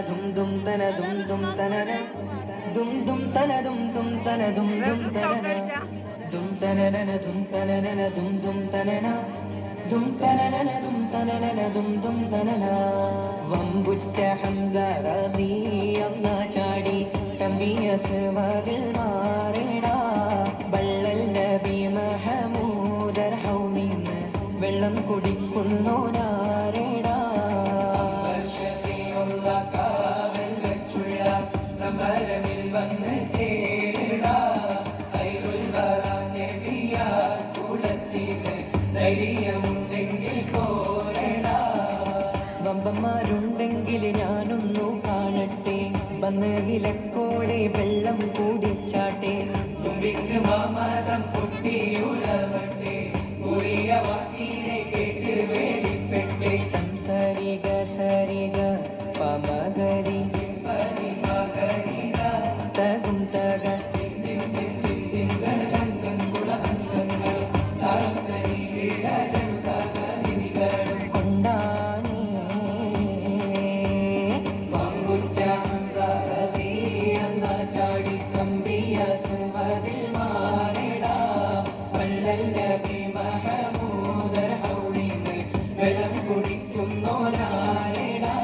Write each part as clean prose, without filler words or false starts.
dum dum tana dum dum tanana dum dum tana dum dum tana dum dum tanana dum tanana dum tanana dum dum tanana dum tanana dum tanana dum dum tanana വമ്പുറ്റ Hamza റളിയല്ലാഹു ചാടി തമ്പിയ സവാദിൽ മാറിടാ ബള്ളൽ നബി മഹമൂദർ ഹൗമിന്ന് വെള്ളം കുടിക്കുന്നോനാരെടാ സമരമിൽ വന്ന് ചേരടാ ഖൈറുൽ വറാ നബിയാർ കുലത്തിലെ ധൈര്യമുണ്ടെങ്കിൽ പോരടാ വമ്പന്മാരുണ്ടെങ്കിൽ ഞാനൊന്നു കാണട്ടെ വന്ന് വിലക്കോടെ വെള്ളം കൂടിച്ചാട്ടെ തുമ്പിക്ക് മാമതം പൊട്ടിയുളവട്ടെ ഉറിയ വാക്കിനെ കേട്ട് വേളിപ്പെട്ടെ സംസാരിക സരിക പമകരി തകും തക ചാടി കമ്പിയ സുവതിൽ മാറിടാ വള്ളൽ നബി മഹമൂദർ ഹൗലിന്ന് വെള്ളം കുടിക്കുന്നോരാരെടാ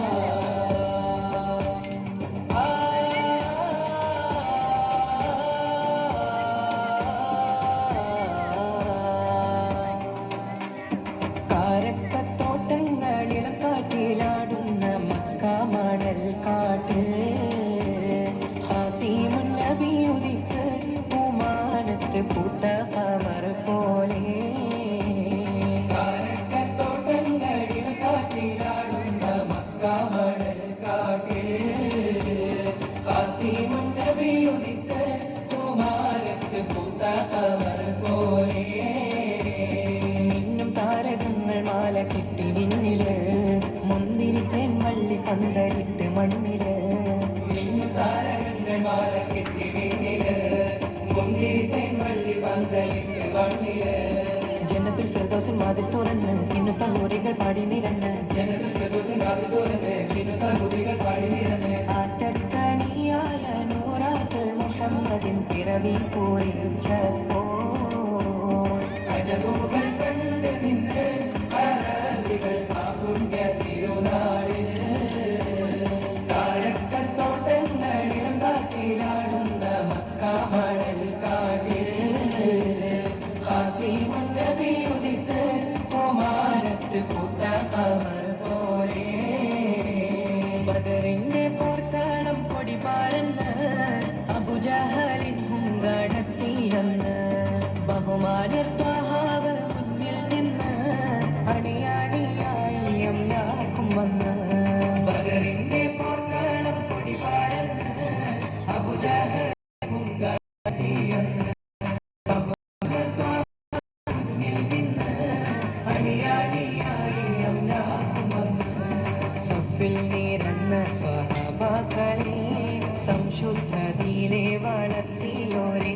കാരക്കത്തോട്ടങ്ങളിളം കാറ്റിലാടുന്ന മക്ക മണൽ കാട്ടിൽ പൂത്ത കമർ പോലെ കാരക്കത്തോട്ടങ്ങളിൽ കാറ്റിലാടുന്ന മക്ക മണൽ കാട്ടിൽ ഖാതിമുൻ നബി ഉദിത്ത കുമാരത്ത് പൂത്ത കമർ പോലെ മിന്നും താരകങ്ങൾ മാല കെട്ടി വിണ്ണില് മുന്തിരിത്തേൻ വള്ളി പന്തലിട്ട് മണ്ണില് മിന്നും താരകങ്ങൾ മാല കെട്ടി വിണ്ണില് ജന്നത്തുൽ ഫിർദൗസിൻ വാതിൽ തുറന്ന് ഇന്നു തഹൂറികൾ പാടി നിരന്ന് ആറ്റക്കനിയായ നൂറാത്തുൽ മുഹമ്മദിൻ പിറവി പൂരിച്ചപ്പോൾ അജബുകൾ കണ്ട് നിന്ന് അറബികൾ പാപുണ്യ തിരുനാളിൽ കാരക്കത്തോട്ടങ്ങളിലും കാറ്റിലാടുന്ന മക്ക മണൽ കാട്ടിൽ ഖാതിമുൻ നബി ഉദിത്ത കുമാരത്ത് പൂത്ത കമർ പോലെ ബദറിന്റെ പോർക്കാളം കൊടി പാടുന്ന് അബുജഹലിൻ ഹുങ്കാടത്തിയെന്ന് ബഹുമാനർ ത്വഹാവ് മുന്നിൽ നിന്ന് അണിയാണിയായി എല്ലാവർക്കും വന്ന് ബദറിന്റെ പോർക്കാളം കൊടി പാടുന്ന് അബുജഹൽ ഹുങ്കാടത്തിയെന്ന് സ്വഹാബാക്കളെ സംശുദ്ധതയിലെ വളർത്തിയോരേ